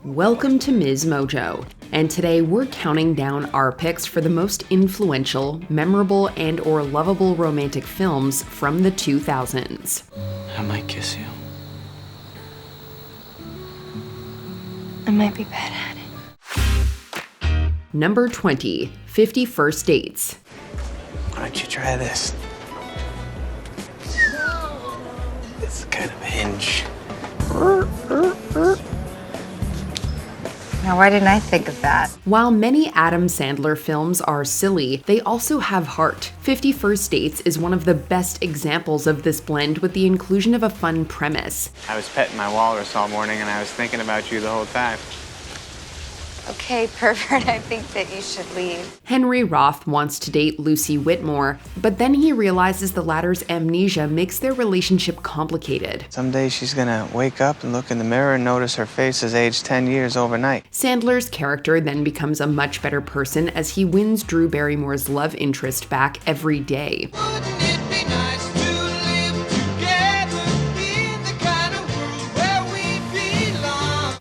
Welcome to MsMojo, and today we're counting down our picks for the most influential, memorable, and or lovable romantic films from the 2000s. I might kiss you. I might be bad at it. Number 20, 50 First Dates. Why don't you try this? It's kind of a hinge. Now, why didn't I think of that? While many Adam Sandler films are silly, they also have heart. 50 First Dates is one of the best examples of this blend with the inclusion of a fun premise. I was petting my walrus all morning and I was thinking about you the whole time. Okay, pervert, I think that you should leave. Henry Roth wants to date Lucy Whitmore, but then he realizes the latter's amnesia makes their relationship complicated. Someday she's gonna wake up and look in the mirror and notice her face has aged 10 years overnight. Sandler's character then becomes a much better person as he wins Drew Barrymore's love interest back every day.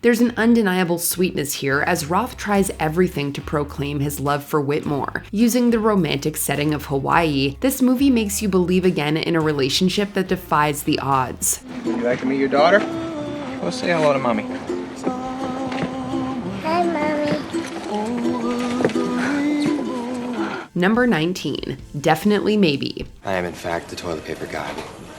There's an undeniable sweetness here as Roth tries everything to proclaim his love for Whitmore. Using the romantic setting of Hawaii, this movie makes you believe again in a relationship that defies the odds. You like to meet your daughter? Go say hello to Mommy. Hi, Mommy. Number 19, Definitely Maybe. I am in fact the toilet paper guy.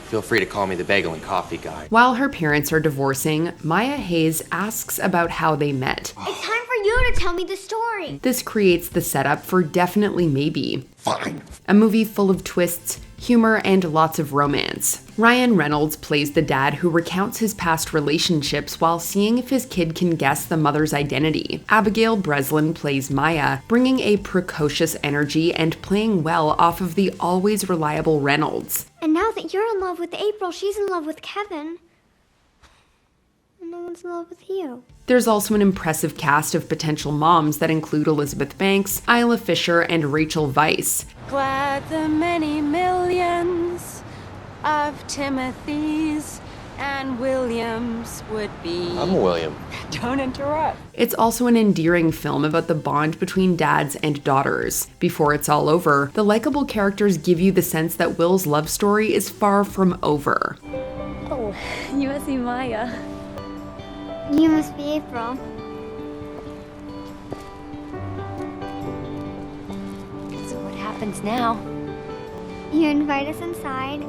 Feel free to call me the bagel and coffee guy. While her parents are divorcing, Maya Hayes asks about how they met. It's time for you to tell me the story. This creates the setup for Definitely Maybe. Fine. A movie full of twists, humor, and lots of romance. Ryan Reynolds plays the dad who recounts his past relationships while seeing if his kid can guess the mother's identity. Abigail Breslin plays Maya, bringing a precocious energy and playing well off of the always reliable Reynolds. And now that you're in love with April, she's in love with Kevin. And no one's in love with you. There's also an impressive cast of potential moms that include Elizabeth Banks, Isla Fisher, and Rachel Weisz. Glad the many millions of Timothys and Williams would be. I'm a William. Don't interrupt. It's also an endearing film about the bond between dads and daughters. Before it's all over, the likable characters give you the sense that Will's love story is far from over. Oh, you must be Maya. You must be April. So what happens now? You invite us inside,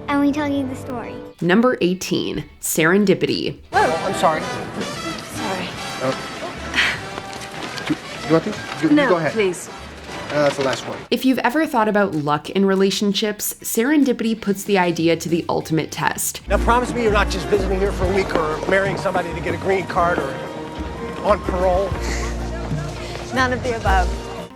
and we tell you the story. Number 18, Serendipity. Oh, I'm sorry. Sorry. You want to? You go ahead. Please. That's the last one. If you've ever thought about luck in relationships, Serendipity puts the idea to the ultimate test. Now promise me you're not just visiting here for a week or marrying somebody to get a green card or on parole. None of the above.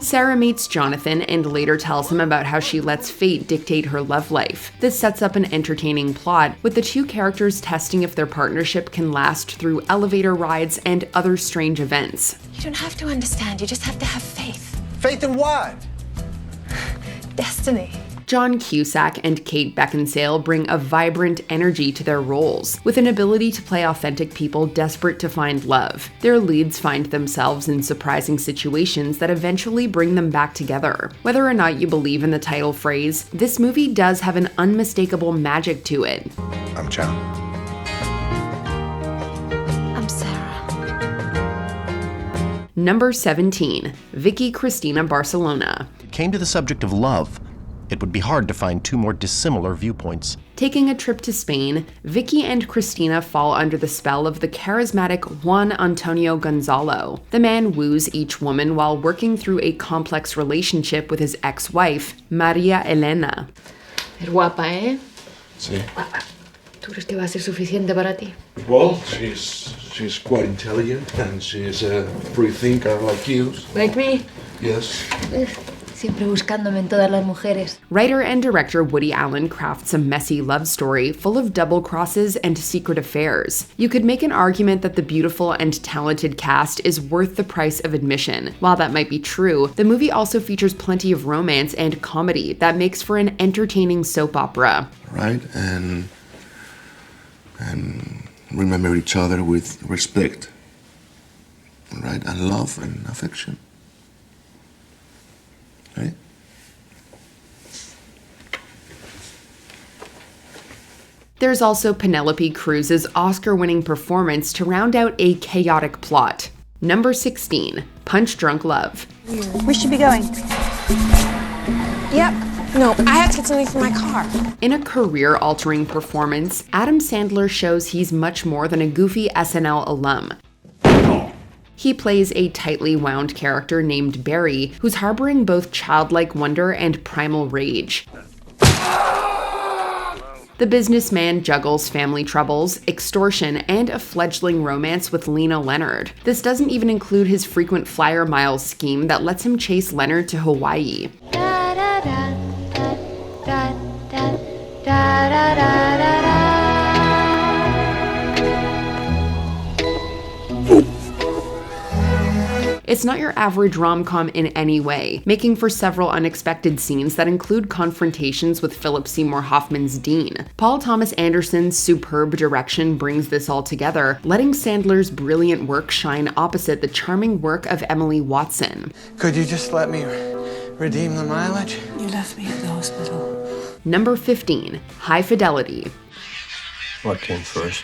Sarah meets Jonathan and later tells him about how she lets fate dictate her love life. This sets up an entertaining plot, with the two characters testing if their partnership can last through elevator rides and other strange events. You don't have to understand, you just have to have faith. Faith in what? Destiny. John Cusack and Kate Beckinsale bring a vibrant energy to their roles, with an ability to play authentic people desperate to find love. Their leads find themselves in surprising situations that eventually bring them back together. Whether or not you believe in the title phrase, this movie does have an unmistakable magic to it. I'm John. I'm Sarah. Number 17, Vicky, Christina, Barcelona. It came to the subject of love. It would be hard to find two more dissimilar viewpoints. Taking a trip to Spain, Vicky and Christina fall under the spell of the charismatic Juan Antonio Gonzalo. The man woos each woman while working through a complex relationship with his ex-wife, Maria Elena. Es guapa, ¿eh? Sí. ¿Tú crees que va a ser suficiente para ti? Well, she's quite intelligent and she's a free thinker like you. Like me? Yes. Siempre buscándome en todas las mujeres. Writer and director Woody Allen crafts a messy love story full of double crosses and secret affairs. You could make an argument that the beautiful and talented cast is worth the price of admission. While that might be true, the movie also features plenty of romance and comedy that makes for an entertaining soap opera. Right, and remember each other with respect. right? And love and affection, right? There's also Penelope Cruz's Oscar-winning performance to round out a chaotic plot. Number 16, Punch Drunk Love. We should be going. Yep. No, I have to get something for my car. In a career-altering performance, Adam Sandler shows he's much more than a goofy SNL alum. He plays a tightly wound character named Barry, who's harboring both childlike wonder and primal rage. The businessman juggles family troubles, extortion, and a fledgling romance with Lena Leonard. This doesn't even include his frequent flyer miles scheme that lets him chase Leonard to Hawaii. It's not your average rom-com in any way, making for several unexpected scenes that include confrontations with Philip Seymour Hoffman's Dean. Paul Thomas Anderson's superb direction brings this all together, letting Sandler's brilliant work shine opposite the charming work of Emily Watson. Could you just let me redeem the mileage? You left me at the hospital. Number 15, High Fidelity. What came first?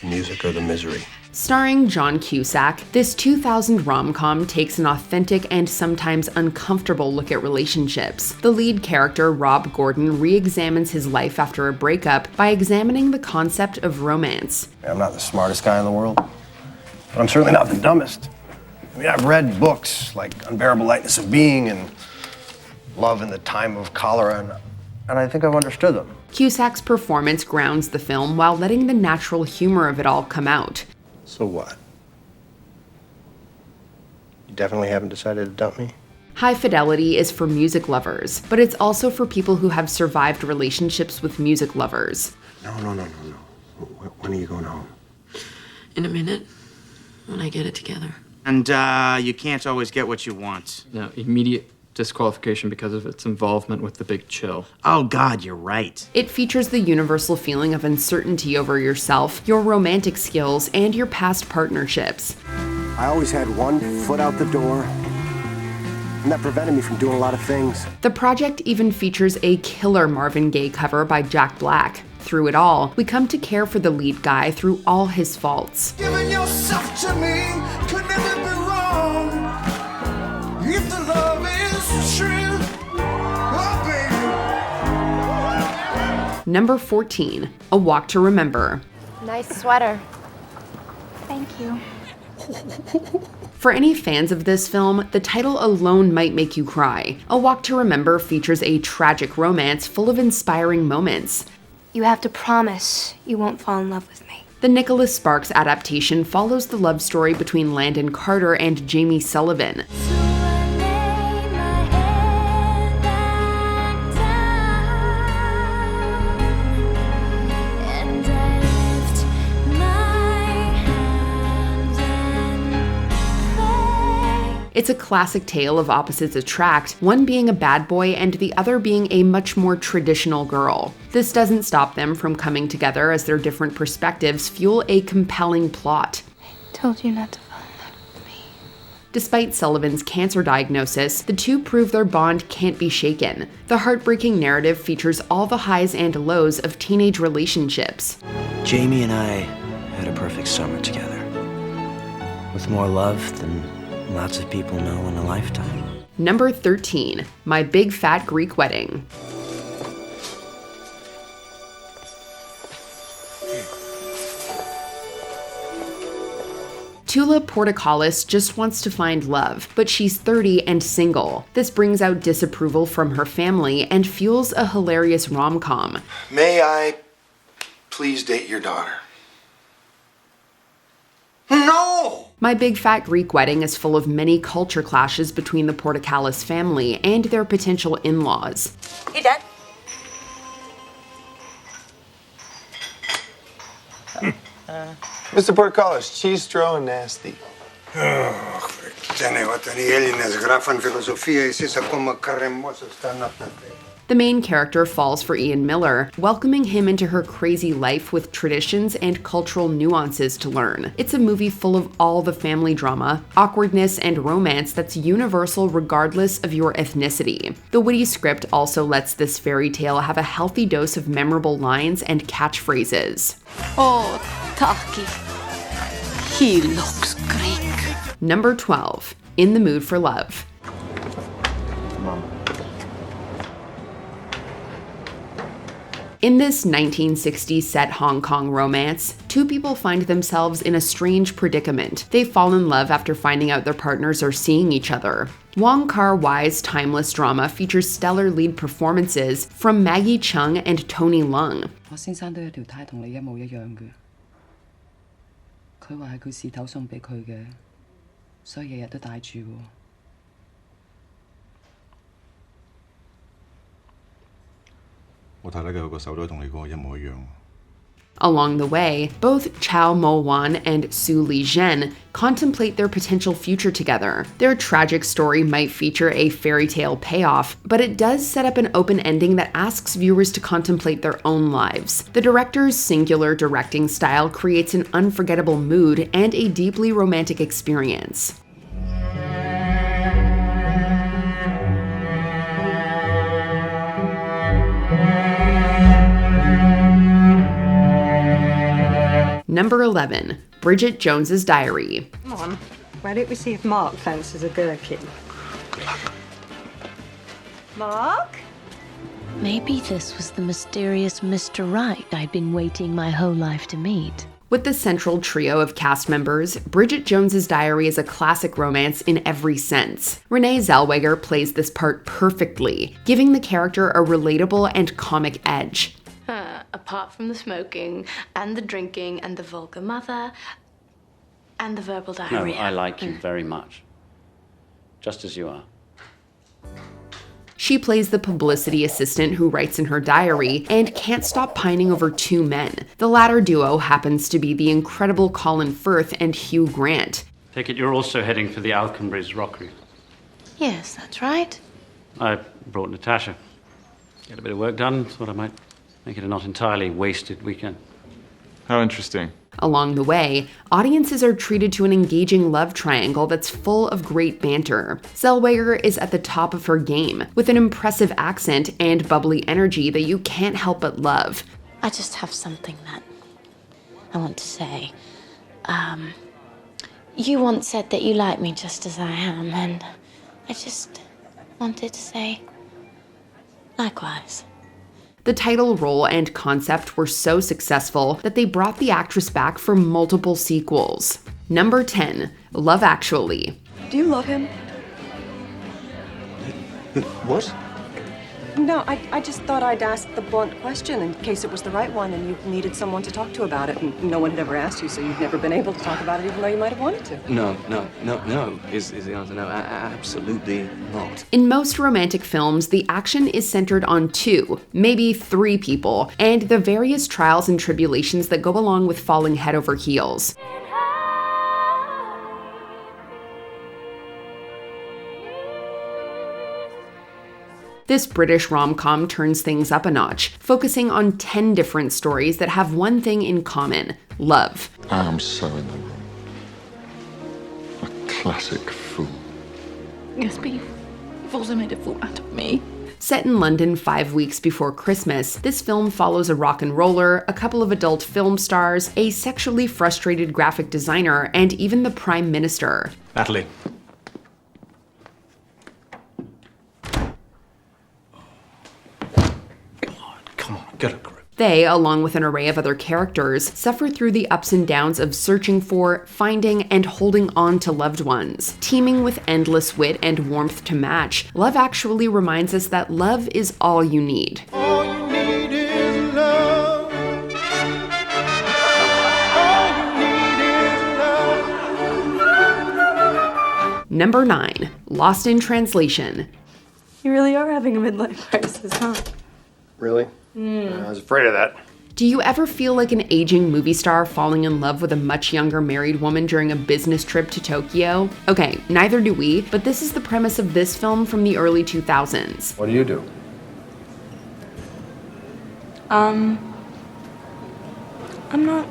The music or the misery? Starring John Cusack, this 2000 rom-com takes an authentic and sometimes uncomfortable look at relationships. The lead character, Rob Gordon, re-examines his life after a breakup by examining the concept of romance. I'm not the smartest guy in the world, but I'm certainly not the dumbest. I mean, I've read books like Unbearable Lightness of Being and Love in the Time of Cholera, and I think I've understood them. Cusack's performance grounds the film while letting the natural humor of it all come out. So what? You definitely haven't decided to dump me? High Fidelity is for music lovers, but it's also for people who have survived relationships with music lovers. No. When are you going home? In a minute, when I get it together. And you can't always get what you want. No, immediate disqualification because of its involvement with the Big Chill. Oh God, you're right. It features the universal feeling of uncertainty over yourself, your romantic skills, and your past partnerships. I always had one foot out the door, and that prevented me from doing a lot of things. The project even features a killer Marvin Gaye cover by Jack Black. Through it all, we come to care for the lead guy through all his faults. Giving yourself to me could never be wrong. If the love is true, oh baby. Number 14, A Walk to Remember. Nice sweater. Thank you. For any fans of this film, the title alone might make you cry. A Walk to Remember features a tragic romance full of inspiring moments. You have to promise you won't fall in love with me. The Nicholas Sparks adaptation follows the love story between Landon Carter and Jamie Sullivan. It's a classic tale of opposites attract, one being a bad boy and the other being a much more traditional girl. This doesn't stop them from coming together as their different perspectives fuel a compelling plot. I told you not to fall in love with me. Despite Sullivan's cancer diagnosis, the two prove their bond can't be shaken. The heartbreaking narrative features all the highs and lows of teenage relationships. Jamie and I had a perfect summer together, with more love than lots of people know in a lifetime. Number 13, My Big Fat Greek Wedding. Tula Portokalis just wants to find love, but she's 30 and single. This brings out disapproval from her family and fuels a hilarious rom-com. May I please date your daughter? No! My Big Fat Greek Wedding is full of many culture clashes between the Portokalis family and their potential in-laws. You done? Mr. Portokalis, cheese throwing nasty. The main character falls for Ian Miller, welcoming him into her crazy life with traditions and cultural nuances to learn. It's a movie full of all the family drama, awkwardness, and romance that's universal regardless of your ethnicity. The witty script also lets this fairy tale have a healthy dose of memorable lines and catchphrases. Oh, Taki. He looks Greek. Number 12. In the Mood for Love. In this 1960s set Hong Kong romance, two people find themselves in a strange predicament. They fall in love after finding out their partners are seeing each other. Wong Kar-wai's timeless drama features stellar lead performances from Maggie Cheung and Tony Leung. 我先生都有條呔同你一模一樣嘅，佢話係佢事頭送俾佢嘅，所以日日都戴住喎。 我太太嘅個手都同你嗰個一模一樣。 Along the way, both Chow Mo-wan and Su Li-zhen contemplate their potential future together. Their tragic story might feature a fairy tale payoff, but it does set up an open ending that asks viewers to contemplate their own lives. The director's singular directing style creates an unforgettable mood and a deeply romantic experience. Number 11. Bridget Jones's Diary. Come on, why don't we see if Mark fancies a gherkin? Good luck. Mark? Maybe this was the mysterious Mr. Right I'd been waiting my whole life to meet. With the central trio of cast members, Bridget Jones's Diary is a classic romance in every sense. Renee Zellweger plays this part perfectly, giving the character a relatable and comic edge. Apart from the smoking, and the drinking, and the vulgar mother, and the verbal diarrhea. No, I like you very much. Just as you are. She plays the publicity assistant who writes in her diary and can't stop pining over two men. The latter duo happens to be the incredible Colin Firth and Hugh Grant. Take it you're also heading for the Alconbury's Rockery. Yes, that's right. I brought Natasha. Get a bit of work done, thought I might make it a not entirely wasted weekend. How interesting. Along the way, audiences are treated to an engaging love triangle that's full of great banter. Zellweger is at the top of her game, with an impressive accent and bubbly energy that you can't help but love. I just have something that I want to say. You once said that you like me just as I am, and I just wanted to say likewise. The title role and concept were so successful that they brought the actress back for multiple sequels. Number 10. Love Actually. Do you love him? What? No, I just thought I'd ask the blunt question in case it was the right one and you needed someone to talk to about it, and no one had ever asked you, so you've never been able to talk about it even though you might have wanted to. No, is the answer. No, absolutely not. In most romantic films, the action is centered on two, maybe three people, and the various trials and tribulations that go along with falling head over heels. This British rom-com turns things up a notch, focusing on 10 different stories that have one thing in common: love. I'm so in the wrong. A classic fool. Yes, but you've also made a fool out of me. Set in London 5 weeks before Christmas, this film follows a rock and roller, a couple of adult film stars, a sexually frustrated graphic designer, and even the Prime Minister. Natalie. Get a grip. They, along with an array of other characters, suffer through the ups and downs of searching for, finding, and holding on to loved ones. Teeming with endless wit and warmth to match, Love Actually reminds us that love is all you need. All you need is love. All you need is love. Number 9. Lost in Translation. You really are having a midlife crisis, huh? Really? I was afraid of that. Do you ever feel like an aging movie star falling in love with a much younger married woman during a business trip to Tokyo? Okay, neither do we, but this is the premise of this film from the early 2000s. What do you do? I'm not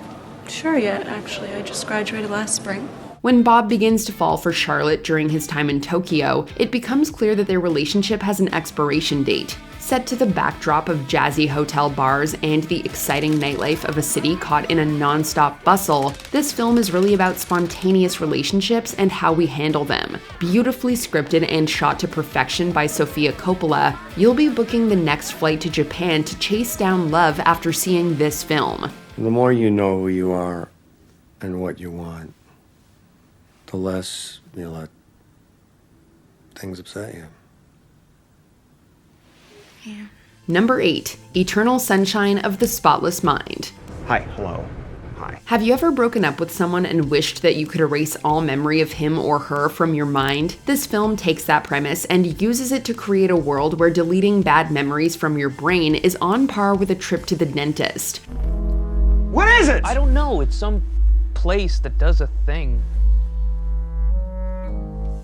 sure yet, actually. I just graduated last spring. When Bob begins to fall for Charlotte during his time in Tokyo, it becomes clear that their relationship has an expiration date. Set to the backdrop of jazzy hotel bars and the exciting nightlife of a city caught in a non-stop bustle, this film is really about spontaneous relationships and how we handle them. Beautifully scripted and shot to perfection by Sofia Coppola, you'll be booking the next flight to Japan to chase down love after seeing this film. The more you know who you are and what you want, the less you let things upset you. Yeah. Number 8. Eternal Sunshine of the Spotless Mind. Hi, hello. Hi. Have you ever broken up with someone and wished that you could erase all memory of him or her from your mind? This film takes that premise and uses it to create a world where deleting bad memories from your brain is on par with a trip to the dentist. What is it? I don't know. It's some place that does a thing.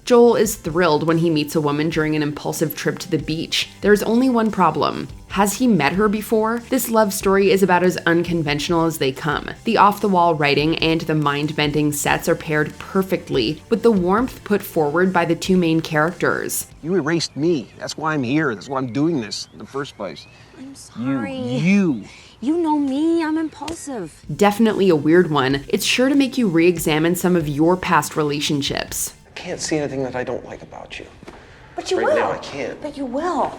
Joel is thrilled when he meets a woman during an impulsive trip to the beach. There's only one problem. Has he met her before? This love story is about as unconventional as they come. The off-the-wall writing and the mind-bending sets are paired perfectly with the warmth put forward by the two main characters. You erased me. That's why I'm here. That's why I'm doing this in the first place. I'm sorry. You. You know me. I'm impulsive. Definitely a weird one. It's sure to make you re-examine some of your past relationships. I can't see anything that I don't like about you. But you right will. Now I can't. But you will.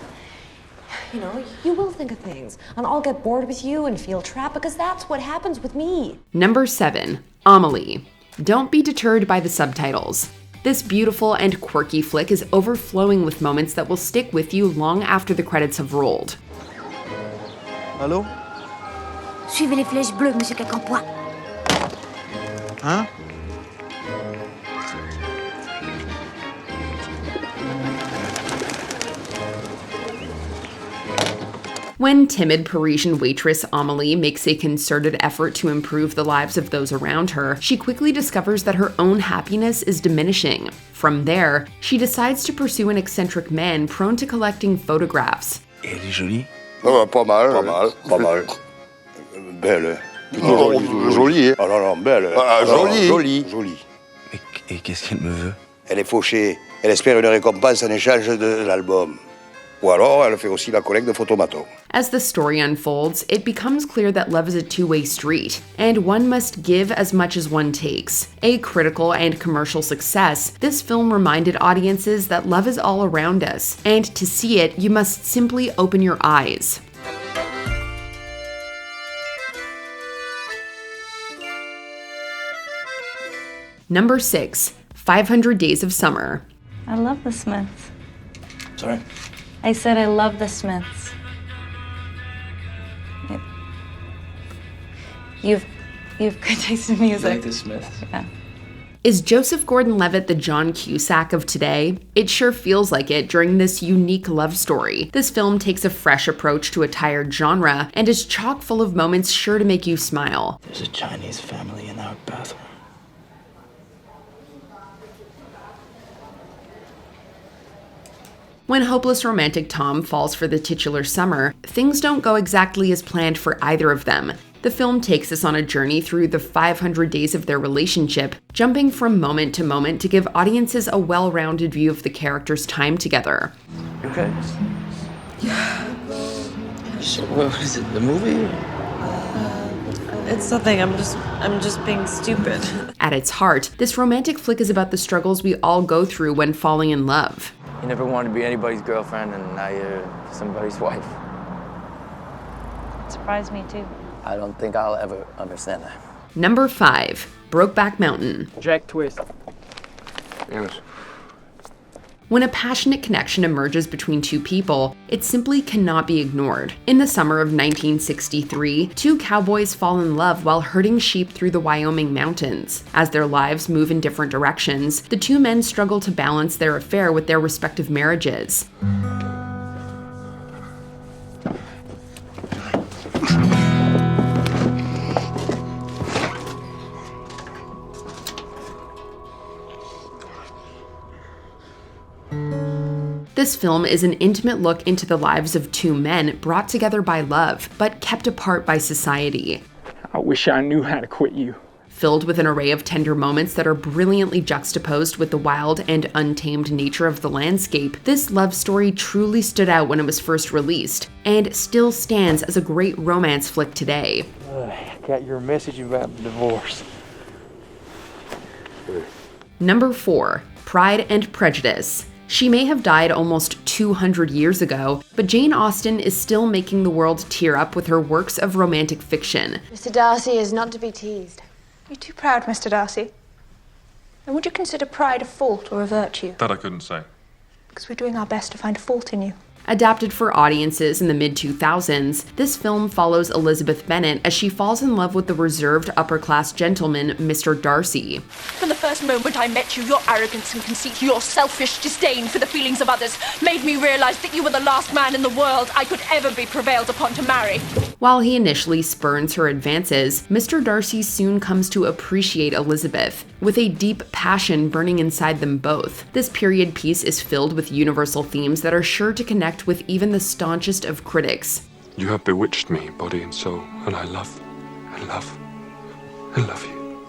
You know, you will think of things. And I'll get bored with you and feel trapped because that's what happens with me. Number 7. Amelie. Don't be deterred by the subtitles. This beautiful and quirky flick is overflowing with moments that will stick with you long after the credits have rolled. Hello? Suivez les flèches bleues, Monsieur Quincampoix. Huh? When timid Parisian waitress Amelie makes a concerted effort to improve the lives of those around her, she quickly discovers that her own happiness is diminishing. From there, she decides to pursue an eccentric man prone to collecting photographs. Elle est jolie? Pas mal. Pas mal. Pas mal. Belle. Jolie, hein? Ah non, non, belle. Jolie. Jolie. Jolie. Et qu'est-ce qu'elle me veut? Elle est fauchée. Elle espère une récompense en échange de l'album. Ou alors, elle fait aussi la collecte de photomaton. As the story unfolds, it becomes clear that love is a two-way street, and one must give as much as one takes. A critical and commercial success, this film reminded audiences that love is all around us, and to see it, you must simply open your eyes. Number 6. 500 Days of Summer. I love the Smiths. Sorry? I said I love the Smiths. You've good taste in music. You like the Smiths? Yeah. Is Joseph Gordon-Levitt the John Cusack of today? It sure feels like it during this unique love story. This film takes a fresh approach to a tired genre and is chock full of moments sure to make you smile. There's a Chinese family in our bathroom. When hopeless romantic Tom falls for the titular Summer, things don't go exactly as planned for either of them. The film takes us on a journey through the 500 days of their relationship, jumping from moment to moment to give audiences a well-rounded view of the characters' time together. You okay? Yeah. So what is it, the movie? It's nothing. I'm just being stupid. At its heart, this romantic flick is about the struggles we all go through when falling in love. You never wanted to be anybody's girlfriend, and now you're somebody's wife. It surprised me too. I don't think I'll ever understand that. Number 5. Brokeback Mountain. Jack twist. Yes. When a passionate connection emerges between two people, it simply cannot be ignored. In the summer of 1963, two cowboys fall in love while herding sheep through the Wyoming mountains. As their lives move in different directions, the two men struggle to balance their affair with their respective marriages. This film is an intimate look into the lives of two men brought together by love, but kept apart by society. I wish I knew how to quit you. Filled with an array of tender moments that are brilliantly juxtaposed with the wild and untamed nature of the landscape, this love story truly stood out when it was first released, and still stands as a great romance flick today. I got your message about the divorce. Number 4. Pride and Prejudice. She may have died almost 200 years ago, but Jane Austen is still making the world tear up with her works of romantic fiction. Mr. Darcy is not to be teased. You're too proud, Mr. Darcy. And would you consider pride a fault or a virtue? That I couldn't say. Because we're doing our best to find a fault in you. Adapted for audiences in the mid-2000s, this film follows Elizabeth Bennet as she falls in love with the reserved upper-class gentleman, Mr. Darcy. From the first moment I met you, your arrogance and conceit, your selfish disdain for the feelings of others, made me realize that you were the last man in the world I could ever be prevailed upon to marry. While he initially spurns her advances, Mr. Darcy soon comes to appreciate Elizabeth, with a deep passion burning inside them both. This period piece is filled with universal themes that are sure to connect with even the staunchest of critics. You have bewitched me, body and soul, and I love you.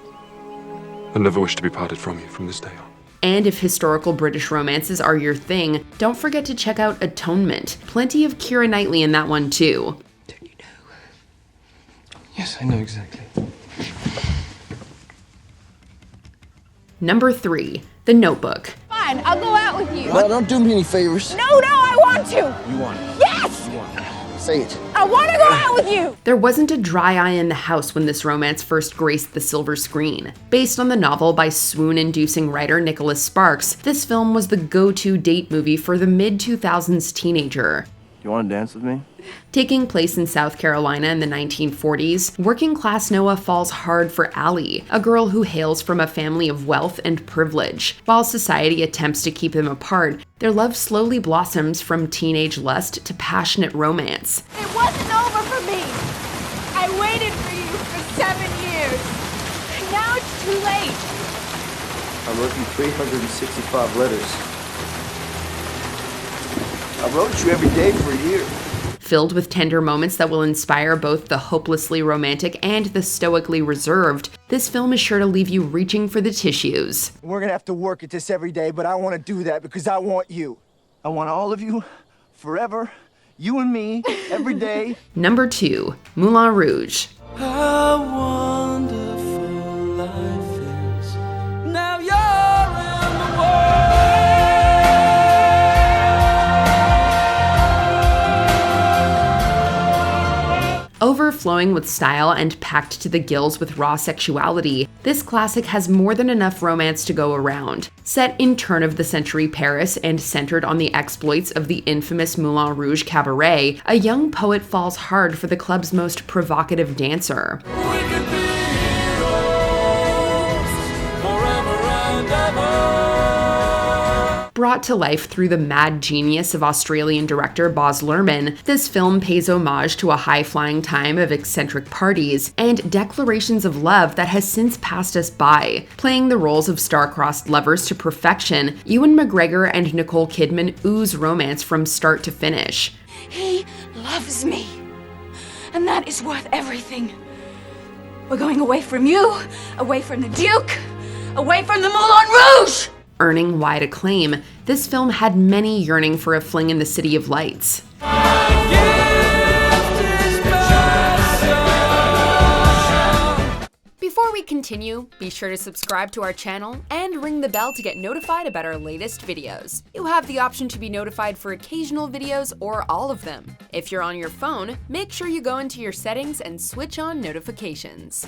I never wish to be parted from you from this day on. And if historical British romances are your thing, don't forget to check out Atonement. Plenty of Keira Knightley in that one too. Yes, I know exactly. Number 3. The Notebook. Fine, I'll go out with you. No, don't do me any favors. No, I want to. You want it? Yes! You want it. Say it. I want to go out with you. There wasn't a dry eye in the house when this romance first graced the silver screen. Based on the novel by swoon-inducing writer Nicholas Sparks, this film was the go-to date movie for the mid-2000s teenager. You want to dance with me? Taking place in South Carolina in the 1940s, working-class Noah falls hard for Allie, a girl who hails from a family of wealth and privilege. While society attempts to keep them apart, their love slowly blossoms from teenage lust to passionate romance. It wasn't over for me. I waited for you for 7 years. Now it's too late. I wrote you 365 letters. I wrote you every day for a year. Filled with tender moments that will inspire both the hopelessly romantic and the stoically reserved, this film is sure to leave you reaching for the tissues. We're gonna have to work at this every day, but I want to do that because I want you. I want all of you, forever, you and me, every day. Number 2. Mulan Rouge. How wonderful life is. Now you're in the world. Overflowing with style and packed to the gills with raw sexuality, this classic has more than enough romance to go around. Set in turn-of-the-century Paris and centered on the exploits of the infamous Moulin Rouge cabaret, a young poet falls hard for the club's most provocative dancer. We could be heroes forever and ever. Brought to life through the mad genius of Australian director Baz Luhrmann, this film pays homage to a high-flying time of eccentric parties and declarations of love that has since passed us by. Playing the roles of star-crossed lovers to perfection, Ewan McGregor and Nicole Kidman ooze romance from start to finish. He loves me. And that is worth everything. We're going away from you, away from the Duke, away from the Moulin Rouge! Earning wide acclaim, this film had many yearning for a fling in the City of Lights. Before we continue, be sure to subscribe to our channel and ring the bell to get notified about our latest videos. You have the option to be notified for occasional videos or all of them. If you're on your phone, make sure you go into your settings and switch on notifications.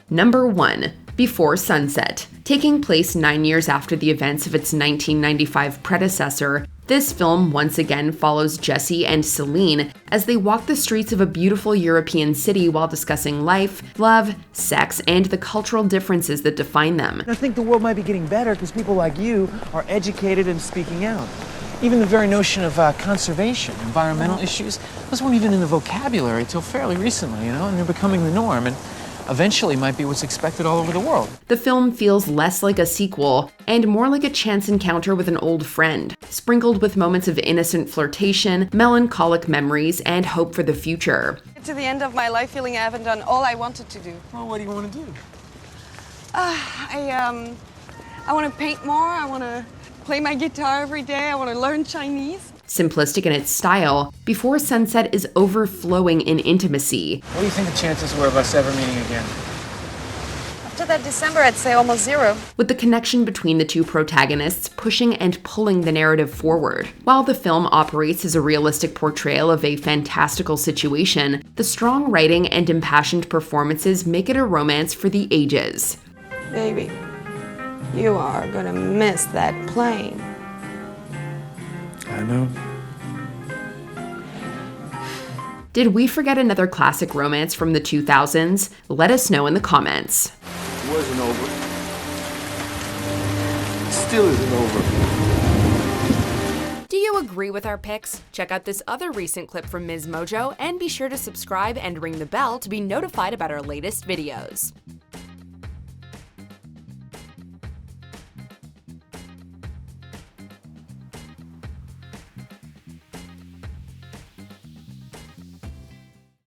Number 1. Before Sunset. Taking place 9 years after the events of its 1995 predecessor, this film once again follows Jesse and Celine as they walk the streets of a beautiful European city while discussing life, love, sex, and the cultural differences that define them. I think the world might be getting better because people like you are educated and speaking out. Even the very notion of conservation, environmental issues, those weren't even in the vocabulary until fairly recently, you know, and they're becoming the norm. And eventually might be what's expected all over the world. The film feels less like a sequel and more like a chance encounter with an old friend. sprinkled with moments of innocent flirtation, melancholic memories, and hope for the future. To the end of my life feeling I haven't done all I wanted to do. Well, what do you want to do? I want to paint more. I want to play my guitar every day. I want to learn Chinese. Simplistic in its style, Before Sunset is overflowing in intimacy. What do you think the chances were of us ever meeting again? After that December, I'd say almost zero. With the connection between the two protagonists pushing and pulling the narrative forward. While the film operates as a realistic portrayal of a fantastical situation, the strong writing and impassioned performances make it a romance for the ages. Baby, you are gonna miss that plane. I know. Did we forget another classic romance from the 2000s? Let us know in the comments. It wasn't over. It still isn't over. Do you agree with our picks? Check out this other recent clip from MsMojo and be sure to subscribe and ring the bell to be notified about our latest videos.